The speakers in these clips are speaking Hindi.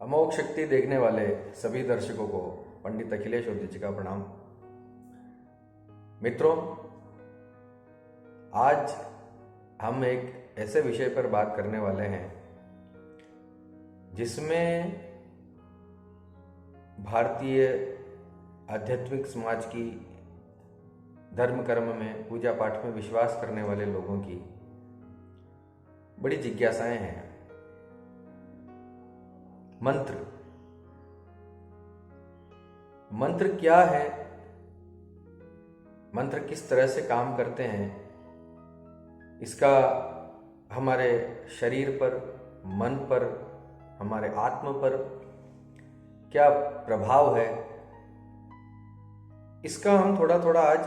अमोघ शक्ति देखने वाले सभी दर्शकों को पंडित अखिलेश और जी का प्रणाम। मित्रों, आज हम एक ऐसे विषय पर बात करने वाले हैं जिसमें भारतीय आध्यात्मिक समाज की धर्म कर्म में, पूजा पाठ में विश्वास करने वाले लोगों की बड़ी जिज्ञासाएं हैं। मंत्र क्या है, मंत्र किस तरह से काम करते हैं, इसका हमारे शरीर पर, मन पर, हमारे आत्म पर क्या प्रभाव है, इसका हम थोड़ा थोड़ा आज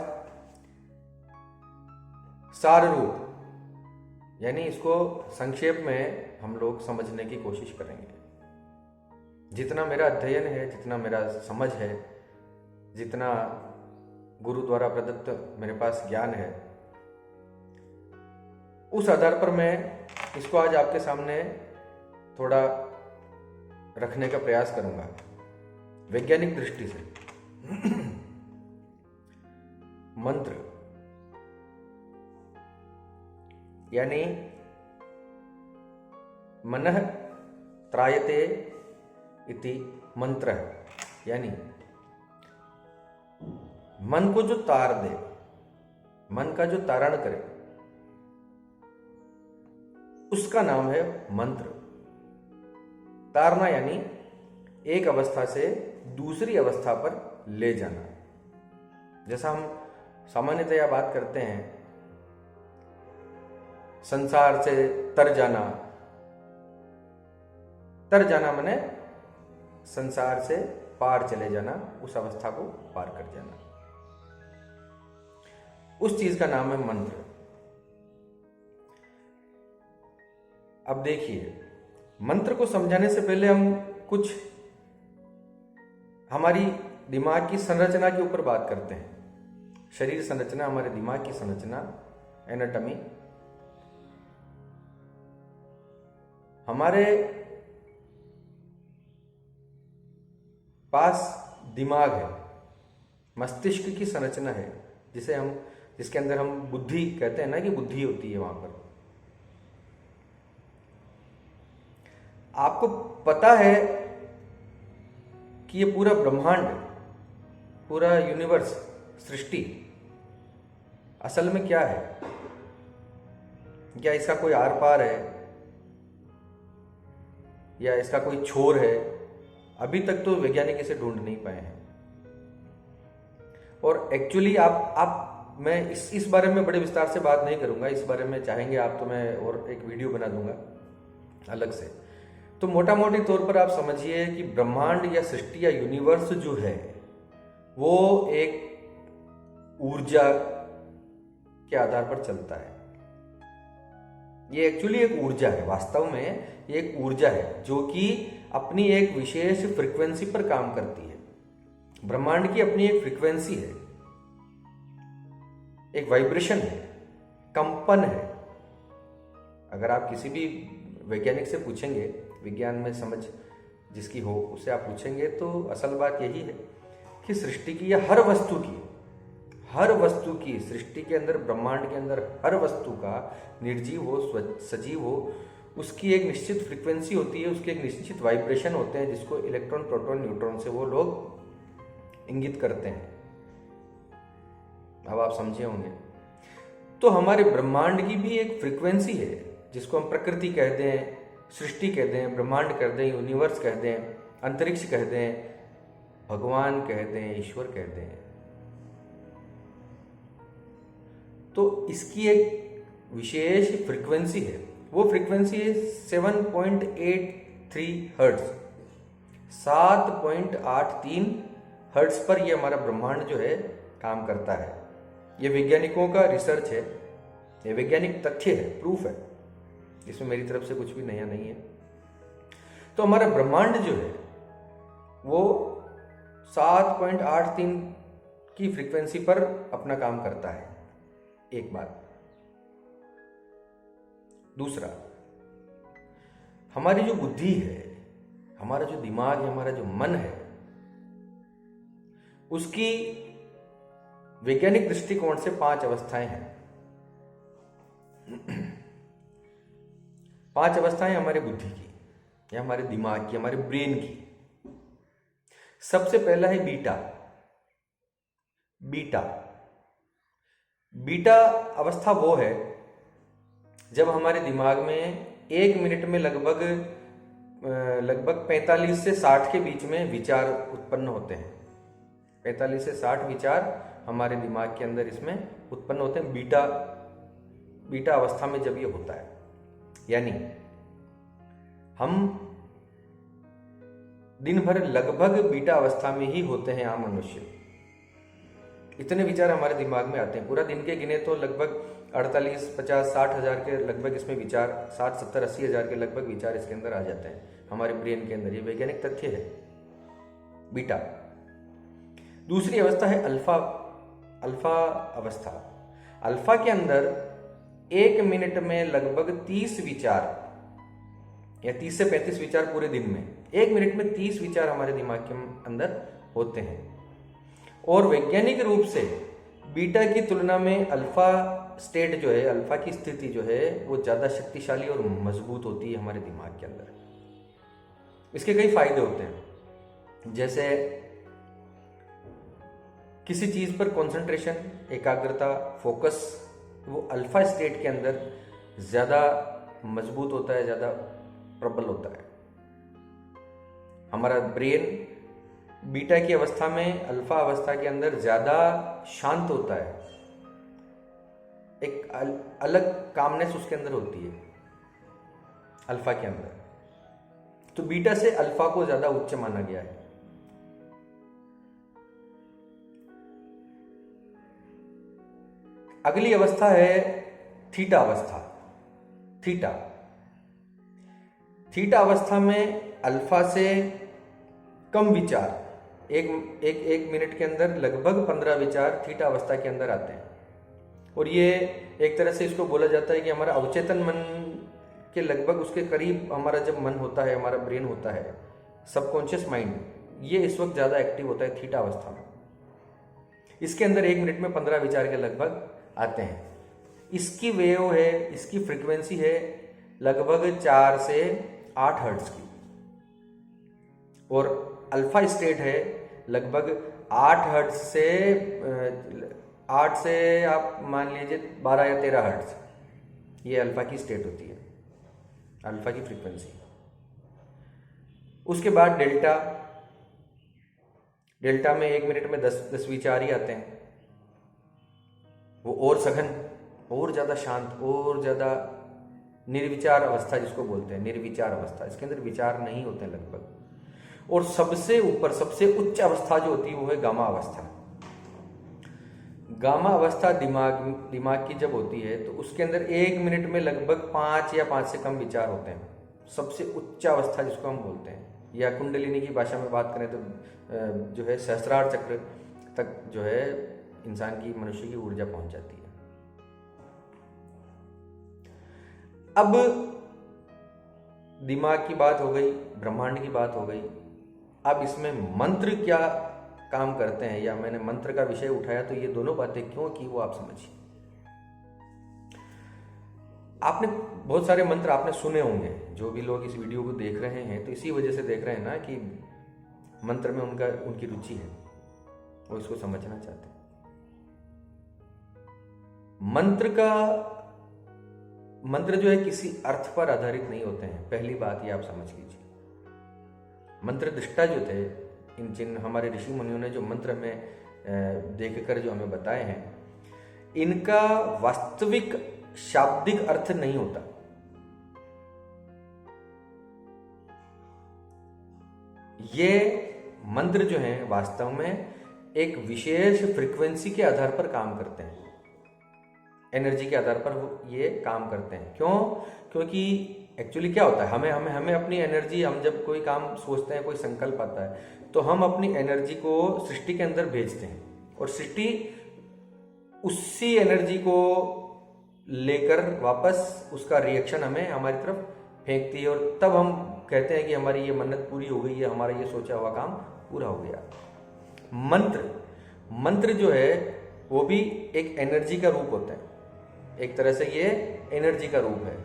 सार रूप यानी इसको संक्षेप में हम लोग समझने की कोशिश करेंगे। जितना मेरा अध्ययन है, जितना मेरा समझ है, जितना गुरु द्वारा प्रदत्त मेरे पास ज्ञान है, उस आधार पर मैं इसको आज आपके सामने थोड़ा रखने का प्रयास करूंगा वैज्ञानिक दृष्टि से। मंत्र यानी मनः त्रायते इति मंत्र है, यानी मन को जो तार दे, मन का जो तारण करे, उसका नाम है मंत्र। तारना यानी एक अवस्था से दूसरी अवस्था पर ले जाना। जैसा हम सामान्यतया बात करते हैं, संसार से तर जाना। तर जाना माने संसार से पार चले जाना, उस अवस्था को पार कर जाना, उस चीज का नाम है मंत्र। अब देखिए, मंत्र को समझाने से पहले हम कुछ हमारी दिमाग की संरचना के ऊपर बात करते हैं। शरीर संरचना, हमारे दिमाग की संरचना, एनाटॉमी। हमारे पास दिमाग है, मस्तिष्क की संरचना है, जिसके अंदर हम बुद्धि कहते हैं ना, कि बुद्धि होती है वहां पर। आपको पता है कि ये पूरा ब्रह्मांड, पूरा यूनिवर्स, सृष्टि असल में क्या है? क्या इसका कोई आर पार है या इसका कोई छोर है? अभी तक तो वैज्ञानिक इसे ढूंढ नहीं पाए हैं। और एक्चुअली मैं इस बारे में बड़े विस्तार से बात नहीं करूंगा। इस बारे में चाहेंगे आप तो मैं और एक वीडियो बना दूंगा अलग से। तो मोटा मोटी तौर पर आप समझिए कि ब्रह्मांड या सृष्टि या यूनिवर्स जो है वो एक ऊर्जा के आधार पर चलता है। ये एक्चुअली एक ऊर्जा है, वास्तव में ये एक ऊर्जा है जो कि अपनी एक विशेष फ्रीक्वेंसी पर काम करती है। ब्रह्मांड की अपनी एक फ्रीक्वेंसी है, एक वाइब्रेशन है, कंपन है। अगर आप किसी भी वैज्ञानिक से पूछेंगे, विज्ञान में समझ जिसकी हो, उससे आप पूछेंगे तो असल बात यही है कि सृष्टि की या हर वस्तु की सृष्टि के अंदर, ब्रह्मांड के अंदर हर वस्तु का, निर्जीव हो सजीव हो, उसकी एक निश्चित फ्रीक्वेंसी होती है, उसके एक निश्चित वाइब्रेशन होते हैं, जिसको इलेक्ट्रॉन, प्रोटॉन, न्यूट्रॉन से वो लोग इंगित करते हैं। अब आप समझे होंगे। तो हमारे ब्रह्मांड की भी एक फ्रीक्वेंसी है, जिसको हम प्रकृति कहते हैं, सृष्टि कहते हैं, ब्रह्मांड कहते हैं, यूनिवर्स कहते हैं, अंतरिक्ष कहते हैं, भगवान कहते हैं, ईश्वर कहते हैं। तो इसकी एक विशेष फ्रीक्वेंसी है। वो फ्रीक्वेंसी है 7.83 हर्ट्ज, 7.83 हर्ट्ज पर ये हमारा ब्रह्मांड जो है काम करता है। ये वैज्ञानिकों का रिसर्च है, ये वैज्ञानिक तथ्य है, प्रूफ है, इसमें मेरी तरफ से कुछ भी नया नहीं है। तो हमारा ब्रह्मांड जो है वो 7.83 की फ्रीक्वेंसी पर अपना काम करता है। एक बात। दूसरा, हमारी जो बुद्धि है, हमारा जो दिमाग है, हमारा जो मन है, उसकी वैज्ञानिक दृष्टिकोण से 5 अवस्थाएं हैं। 5 अवस्थाएं हमारे बुद्धि की या हमारे दिमाग की, हमारे ब्रेन की। सबसे पहला है बीटा। बीटा बीटा अवस्था वो है जब हमारे दिमाग में 1 मिनट में लगभग 45 से 60 के बीच में विचार उत्पन्न होते हैं। 45 से 60 विचार हमारे दिमाग के अंदर इसमें उत्पन्न होते हैं बीटा अवस्था में जब ये होता है। यानी हम दिन भर लगभग बीटा अवस्था में ही होते हैं आम मनुष्य। इतने विचार हमारे दिमाग में आते हैं। पूरा दिन के गिने तो लगभग 48, 50, 60 हजार के लगभग इसमें विचार, 60, 70, 80 हजार के लगभग विचार इसके अंदर आ जाते हैं हमारे ब्रेन के अंदर। ये वैज्ञानिक तथ्य है। बीटा। दूसरी अवस्था है अल्फा अवस्था। अल्फा के अंदर 1 मिनट में लगभग 30 विचार या 30 से 35 विचार पूरे दिन में, 1 मिनट में 30 विचार हमारे दिमाग के अंदर होते हैं। और वैज्ञानिक रूप से बीटा की तुलना में अल्फा स्टेट जो है, अल्फा की स्थिति जो है, वो ज्यादा शक्तिशाली और मजबूत होती है हमारे दिमाग के अंदर। इसके कई फायदे होते हैं, जैसे किसी चीज पर कंसंट्रेशन, एकाग्रता, फोकस, वो अल्फा स्टेट के अंदर ज्यादा मजबूत होता है, ज्यादा प्रबल होता है। हमारा ब्रेन बीटा की अवस्था में, अल्फा अवस्था के अंदर ज्यादा शांत होता है। एक अलग कामनेस उसके अंदर होती है अल्फा के अंदर। तो बीटा से अल्फा को ज्यादा उच्च माना गया है। अगली अवस्था है थीटा अवस्था। थीटा अवस्था में अल्फा से कम विचार, एक मिनट के अंदर लगभग 15 विचार थीटा अवस्था के अंदर आते हैं। और ये एक तरह से इसको बोला जाता है कि हमारा अवचेतन मन के लगभग उसके करीब हमारा जब मन होता है, हमारा ब्रेन होता है, सबकॉन्शियस माइंड, ये इस वक्त ज़्यादा एक्टिव होता है थीटा अवस्था में। इसके अंदर 1 मिनट में 15 विचार के लगभग आते हैं। इसकी वेव है, इसकी फ्रीक्वेंसी है लगभग 4 से 8 हर्ट्ज की। और अल्फा स्टेट है लगभग 8 हर्ट्ज से 8 से आप मान लीजिए 12 या 13 हर्ट्ज। ये अल्फा की स्टेट होती है, अल्फा की फ्रीक्वेंसी। उसके बाद डेल्टा में 1 मिनट में 10 विचार ही आते हैं। वो और सघन, और ज्यादा शांत, और ज्यादा निर्विचार अवस्था जिसको बोलते हैं, निर्विचार अवस्था। इसके अंदर विचार नहीं होते लगभग। और सबसे ऊपर, सबसे उच्च अवस्था जो होती है वो है गामा अवस्था। गामा अवस्था दिमाग की जब होती है तो उसके अंदर 1 मिनट में लगभग 5 या 5 से कम विचार होते हैं। सबसे उच्च अवस्था जिसको हम बोलते हैं, या कुंडलिनी की भाषा में बात करें तो जो है सहस्रार चक्र तक जो है इंसान की, मनुष्य की ऊर्जा पहुंच जाती है। अब दिमाग की बात हो गई, ब्रह्मांड की बात हो गई। अब इसमें मंत्र क्या काम करते हैं, या मैंने मंत्र का विषय उठाया तो ये दोनों बातें क्यों की वो आप समझिए। आपने बहुत सारे मंत्र आपने सुने होंगे, जो भी लोग इस वीडियो को देख रहे हैं तो इसी वजह से देख रहे हैं ना कि मंत्र में उनकी रुचि है, वो इसको समझना चाहते हैं। मंत्र जो है किसी अर्थ पर आधारित नहीं होते हैं, पहली बात ये आप समझ लीजिए। मंत्र दृष्टा जो थे, जिन हमारे ऋषि मुनियों ने जो मंत्र में देखकर जो हमें बताए हैं, इनका वास्तविक शाब्दिक अर्थ नहीं होता। ये मंत्र जो हैं वास्तव में एक विशेष फ्रीक्वेंसी के आधार पर काम करते हैं, एनर्जी के आधार पर वो ये काम करते हैं। क्यों? क्योंकि एक्चुअली क्या होता है, हमें अपनी एनर्जी, हम जब कोई काम सोचते हैं, कोई संकल्प आता है, तो हम अपनी एनर्जी को सृष्टि के अंदर भेजते हैं, और सृष्टि उसी एनर्जी को लेकर वापस उसका रिएक्शन हमें हमारी तरफ फेंकती है, और तब हम कहते हैं कि हमारी ये मन्नत पूरी हो गई है, हमारा ये सोचा हुआ काम पूरा हो गया। मंत्र जो है वो भी एक एनर्जी का रूप होता है, एक तरह से ये एनर्जी का रूप है।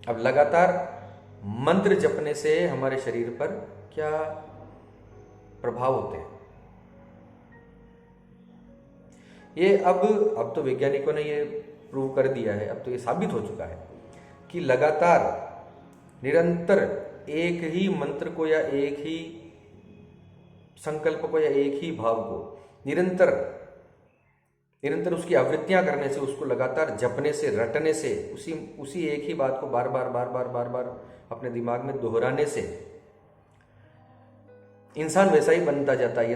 अब लगातार मंत्र जपने से हमारे शरीर पर क्या प्रभाव होते हैं, ये अब तो वैज्ञानिकों ने ये प्रूव कर दिया है, अब तो ये साबित हो चुका है कि लगातार निरंतर एक ही मंत्र को या एक ही संकल्प को या एक ही भाव को निरंतर उसकी आवृत्तियां करने से, उसको लगातार जपने से, रटने से, उसी एक ही बात को बार बार अपने दिमाग में दोहराने से इंसान वैसा ही बनता जाता है। ये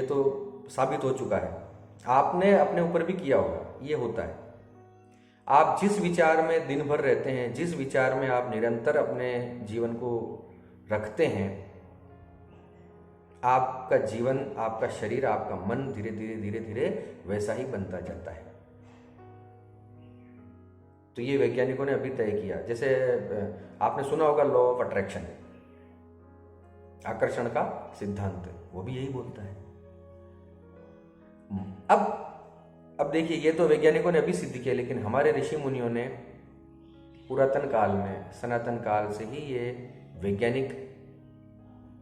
तो साबित हो चुका है, आपने अपने ऊपर भी किया होगा, ये होता है। आप जिस विचार में दिन भर रहते हैं, जिस विचार में आप निरंतर अपने जीवन को रखते हैं, आपका जीवन, आपका शरीर, आपका मन धीरे धीरे वैसा ही बनता जाता है। तो ये वैज्ञानिकों ने अभी तय किया। जैसे आपने सुना होगा लॉ ऑफ अट्रैक्शन, आकर्षण का सिद्धांत, वो भी यही बोलता है। अब देखिए, ये तो वैज्ञानिकों ने अभी सिद्ध किया, लेकिन हमारे ऋषि मुनियों ने पुरातन काल में, सनातन काल से ही ये वैज्ञानिक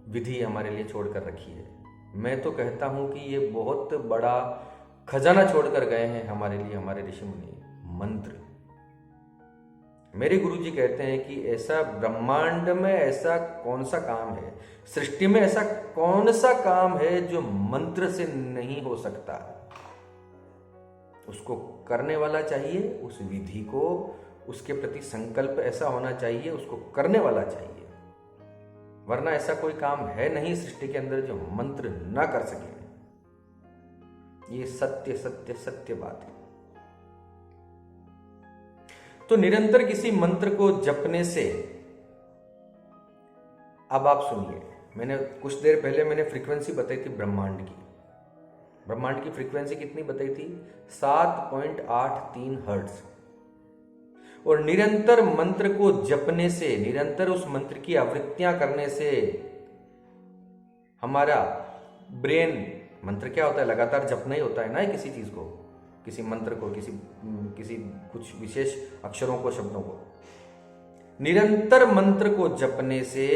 विधि हमारे लिए छोड़कर रखी है। मैं तो कहता हूं कि ये बहुत बड़ा खजाना छोड़कर गए हैं हमारे लिए हमारे ऋषि मुनि, मंत्र। मेरे गुरुजी कहते हैं कि ऐसा ब्रह्मांड में ऐसा कौन सा काम है, सृष्टि में ऐसा कौन सा काम है जो मंत्र से नहीं हो सकता। उसको करने वाला चाहिए, उस विधि को, उसके प्रति संकल्प ऐसा होना चाहिए, उसको करने वाला चाहिए, वरना ऐसा कोई काम है नहीं सृष्टि के अंदर जो मंत्र ना कर सके। ये सत्य सत्य सत्य बात है। तो निरंतर किसी मंत्र को जपने से, अब आप सुनिए, मैंने कुछ देर पहले मैंने फ्रीक्वेंसी बताई थी ब्रह्मांड की। ब्रह्मांड की फ्रीक्वेंसी कितनी बताई थी? 7.83 हर्ट्ज। और निरंतर मंत्र को जपने से, निरंतर उस मंत्र की आवृत्तियां करने से हमारा ब्रेन, मंत्र क्या होता है? लगातार जपना ही होता है ना किसी चीज को, किसी मंत्र को, किसी कुछ विशेष अक्षरों को, शब्दों को। निरंतर मंत्र को जपने से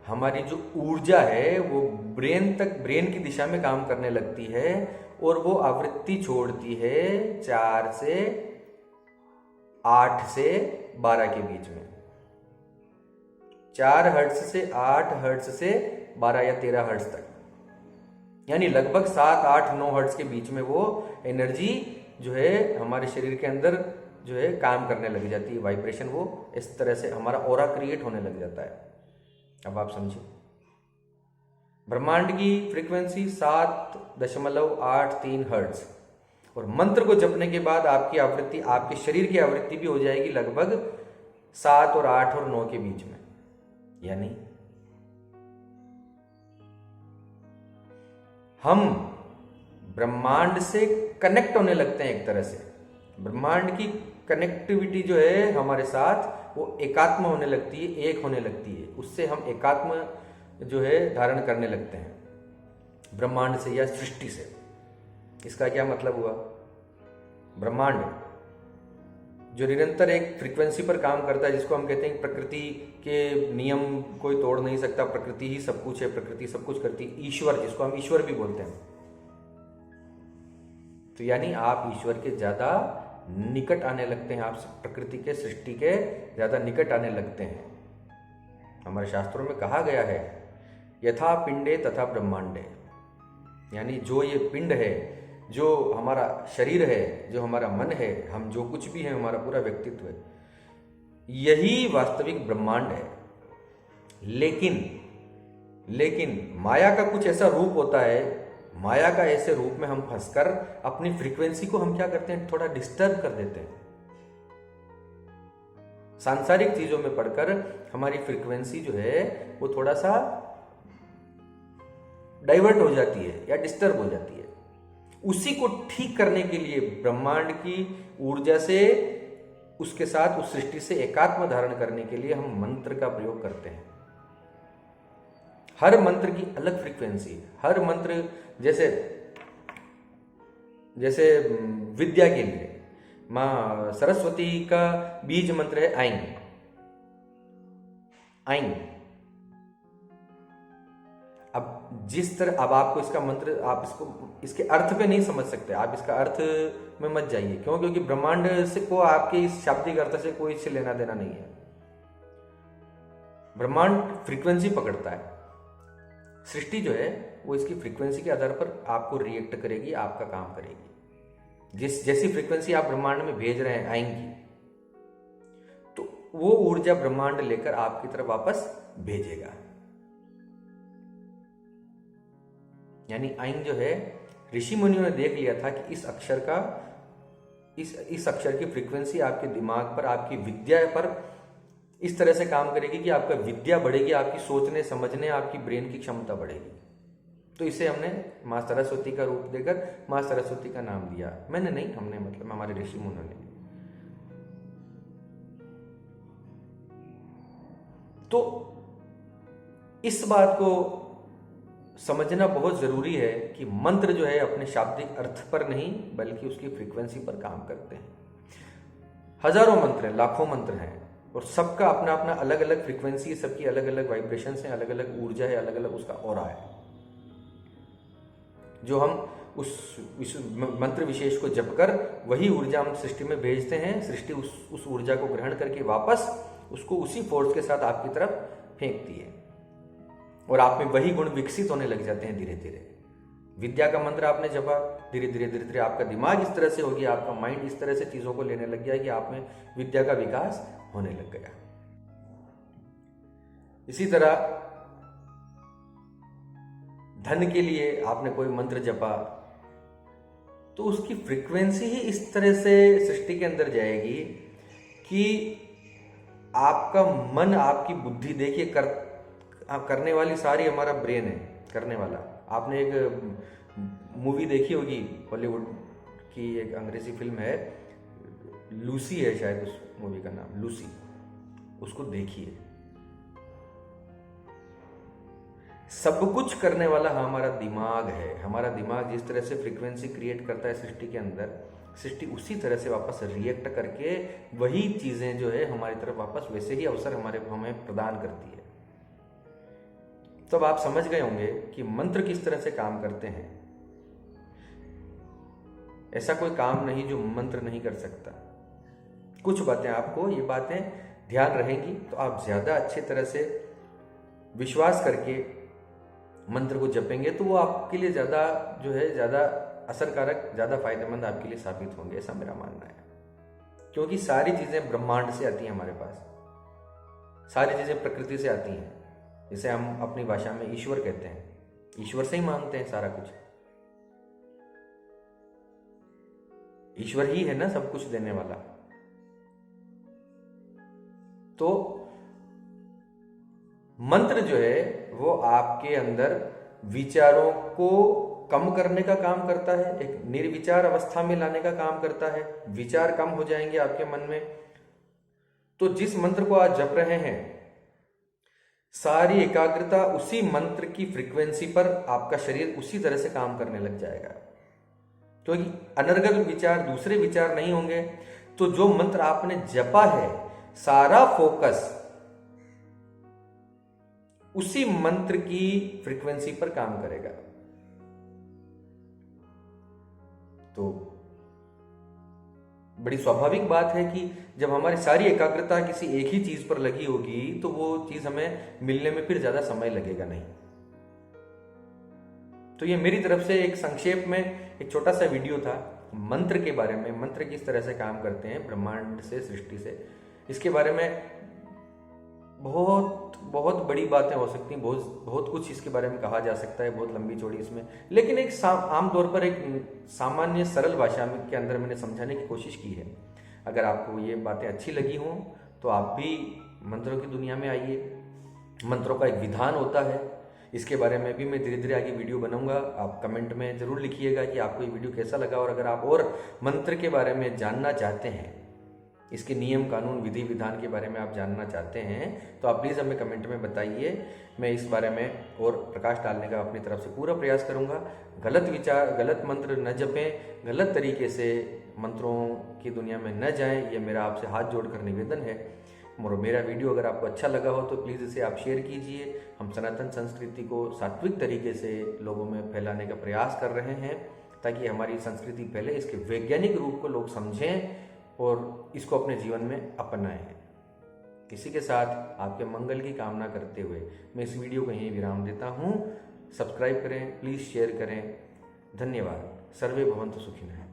हमारी जो ऊर्जा है वो ब्रेन की दिशा में काम करने लगती है, और वो आवृत्ति छोड़ती है 4 से 8 से 12 के बीच में। 4 हर्ट्ज से 8 हर्ट्ज से 12 या 13 हर्ट्ज तक, यानी लगभग 7, 8, 9 हर्ट्ज के बीच में वो एनर्जी जो है हमारे शरीर के अंदर जो है काम करने लग जाती है। वाइब्रेशन वो इस तरह से हमारा ऑरा क्रिएट होने लग जाता है। अब आप समझिए, ब्रह्मांड की फ्रीक्वेंसी 7.83 हर्ट्ज, और मंत्र को जपने के बाद आपकी आवृत्ति, आपके शरीर की आवृत्ति भी हो जाएगी लगभग 7 और 8 और 9 के बीच में। यानी हम ब्रह्मांड से कनेक्ट होने लगते हैं। एक तरह से ब्रह्मांड की कनेक्टिविटी जो है हमारे साथ, वो एकात्म होने लगती है, एक होने लगती है। उससे हम एकात्म जो है धारण करने लगते हैं ब्रह्मांड से या सृष्टि से। इसका क्या मतलब हुआ? ब्रह्मांड जो निरंतर एक फ्रीक्वेंसी पर काम करता है, जिसको हम कहते हैं प्रकृति के नियम कोई तोड़ नहीं सकता, प्रकृति ही सब कुछ है, प्रकृति सब कुछ करती है। ईश्वर, जिसको हम ईश्वर भी बोलते हैं। तो यानी आप ईश्वर के ज्यादा निकट आने लगते हैं, आप प्रकृति के, सृष्टि के ज्यादा निकट आने लगते हैं। हमारे शास्त्रों में कहा गया है, यथा पिंडे तथा ब्रह्मांडे, यानी जो ये पिंड है, जो हमारा शरीर है, जो हमारा मन है, हम जो कुछ भी है, हमारा पूरा व्यक्तित्व है, यही वास्तविक ब्रह्मांड है। लेकिन माया का कुछ ऐसा रूप होता है, माया का ऐसे रूप में हम फंसकर अपनी फ्रीक्वेंसी को हम क्या करते हैं, थोड़ा डिस्टर्ब कर देते हैं। सांसारिक चीजों में पढ़कर हमारी फ्रीक्वेंसी जो है वो थोड़ा सा डाइवर्ट हो जाती है या डिस्टर्ब हो जाती है। उसी को ठीक करने के लिए ब्रह्मांड की ऊर्जा से उसके साथ उस सृष्टि से एकात्म धारण करने के लिए हम मंत्र का प्रयोग करते हैं। हर मंत्र की अलग फ्रीक्वेंसी, हर मंत्र जैसे जैसे विद्या के लिए माँ सरस्वती का बीज मंत्र है ऐं। ऐं। अब आपको इसका मंत्र, आप इसको इसके अर्थ पे नहीं समझ सकते, आप इसका अर्थ में मत जाइए। क्यों? क्योंकि ब्रह्मांड से को आपके इस शाब्दिक अर्थ से कोई इससे लेना देना नहीं है। ब्रह्मांड फ्रीक्वेंसी पकड़ता है। सृष्टि जो है वो इसकी फ्रीक्वेंसी के आधार पर आपको रिएक्ट करेगी, आपका काम करेगी। जैसी फ्रीक्वेंसी आप ब्रह्मांड में भेज रहे हैं आएंगी, तो वो ऊर्जा ब्रह्मांड लेकर आपकी तरफ वापस भेजेगा। यानी आइन जो है, ऋषि मुनियों ने देख लिया था कि इस अक्षर का इस अक्षर की फ्रीक्वेंसी आपके दिमाग पर, आपकी विद्या पर इस तरह से काम करेगी कि आपका विद्या बढ़ेगी, आपकी सोचने समझने, आपकी ब्रेन की क्षमता बढ़ेगी। तो इसे हमने माँ सरस्वती का रूप देकर माँ सरस्वती का नाम दिया। मैंने नहीं, हमने मतलब हमारे ऋषि मुनियों ने। तो इस बात को समझना बहुत जरूरी है कि मंत्र जो है अपने शाब्दिक अर्थ पर नहीं बल्कि उसकी फ्रीक्वेंसी पर काम करते हैं। हजारों मंत्र हैं, लाखों मंत्र हैं, और सबका अपना अपना अलग अलग फ्रीक्वेंसी, सबकी अलग अलग वाइब्रेशंस हैं, अलग अलग ऊर्जा है, अलग अलग उसका ऑरा है। जो हम उस मंत्र विशेष को जप कर वही ऊर्जा हम सृष्टि में भेजते हैं। सृष्टि उस ऊर्जा को ग्रहण करके वापस उसको उसी फोर्स के साथ आपकी तरफ फेंकती है, और आप में वही गुण विकसित होने लग जाते हैं धीरे धीरे। विद्या का मंत्र आपने जपा, धीरे धीरे आपका दिमाग इस तरह से हो गया, आपका माइंड इस तरह से चीजों को लेने लग गया कि आप में विद्या का विकास होने लग गया। इसी तरह धन के लिए आपने कोई मंत्र जपा, तो उसकी फ्रीक्वेंसी ही इस तरह से सृष्टि के अंदर जाएगी कि आपका मन, आपकी बुद्धि, देखिए करने वाली सारी हमारा ब्रेन है करने वाला। आपने एक मूवी देखी होगी हॉलीवुड की, एक अंग्रेजी फिल्म है, लूसी है शायद उस मूवी का नाम, लूसी। उसको देखिए। सब कुछ करने वाला हमारा दिमाग है। हमारा दिमाग जिस तरह से फ्रीक्वेंसी क्रिएट करता है सृष्टि के अंदर, सृष्टि उसी तरह से वापस रिएक्ट करके वही चीजें जो है हमारी तरफ वापस वैसे ही अवसर हमें प्रदान करती है। तो अब आप समझ गए होंगे कि मंत्र किस तरह से काम करते हैं। ऐसा कोई काम नहीं जो मंत्र नहीं कर सकता। कुछ बातें आपको, ये बातें ध्यान रहेंगी तो आप ज्यादा अच्छी तरह से विश्वास करके मंत्र को जपेंगे, तो वो आपके लिए ज्यादा जो है ज्यादा असरकारक, ज्यादा फायदेमंद आपके लिए साबित होंगे, ऐसा मेरा मानना है। क्योंकि सारी चीजें ब्रह्मांड से आती हैं हमारे पास, सारी चीजें प्रकृति से आती हैं। जिसे हम अपनी भाषा में ईश्वर कहते हैं, ईश्वर से ही मांगते हैं सारा कुछ। ईश्वर ही है ना सब कुछ देने वाला। तो मंत्र जो है वो आपके अंदर विचारों को कम करने का काम करता है, एक निर्विचार अवस्था में लाने का काम करता है। विचार कम हो जाएंगे आपके मन में। तो जिस मंत्र को आज जप रहे हैं, सारी एकाग्रता उसी मंत्र की फ्रीक्वेंसी पर, आपका शरीर उसी तरह से काम करने लग जाएगा। क्योंकि अनर्गल विचार, दूसरे विचार नहीं होंगे। तो जो मंत्र आपने जपा है, सारा फोकस उसी मंत्र की फ्रीक्वेंसी पर काम करेगा। तो बड़ी स्वाभाविक बात है कि जब हमारी सारी एकाग्रता किसी एक ही चीज पर लगी होगी तो वो चीज हमें मिलने में फिर ज्यादा समय लगेगा नहीं। तो ये मेरी तरफ से एक संक्षेप में एक छोटा सा वीडियो था मंत्र के बारे में। मंत्र किस तरह से काम करते हैं ब्रह्मांड से, सृष्टि से, इसके बारे में बहुत बहुत बड़ी बातें हो सकती हैं, बहुत कुछ इसके बारे में कहा जा सकता है, बहुत लंबी चौड़ी इसमें। लेकिन एक आमतौर पर एक सामान्य सरल भाषा में के अंदर मैंने समझाने की कोशिश की है। अगर आपको ये बातें अच्छी लगी हों तो आप भी मंत्रों की दुनिया में आइए। मंत्रों का एक विधान होता है, इसके बारे में भी मैं धीरे धीरे आगे वीडियो बनाऊंगा। आप कमेंट में जरूर लिखिएगा कि आपको ये वीडियो कैसा लगा, और अगर आप और मंत्र के बारे में जानना चाहते हैं इसके नियम कानून विधि विधान के बारे में आप जानना चाहते हैं तो आप प्लीज़ हमें कमेंट में बताइए। मैं इस बारे में और प्रकाश डालने का अपनी तरफ से पूरा प्रयास करूंगा। गलत विचार, गलत मंत्र न जपें, गलत तरीके से मंत्रों की दुनिया में न जाएं, ये मेरा आपसे हाथ जोड़कर निवेदन है। और मेरा वीडियो अगर आपको अच्छा लगा हो तो प्लीज़ इसे आप शेयर कीजिए। हम सनातन संस्कृति को सात्विक तरीके से लोगों में फैलाने का प्रयास कर रहे हैं ताकि हमारी संस्कृति फैले, इसके वैज्ञानिक रूप को लोग समझें और इसको अपने जीवन में अपनाएं। इसी के साथ आपके मंगल की कामना करते हुए मैं इस वीडियो को यहीं विराम देता हूँ। सब्सक्राइब करें, प्लीज़ शेयर करें। धन्यवाद। सर्वे भवन्तु सुखिनः।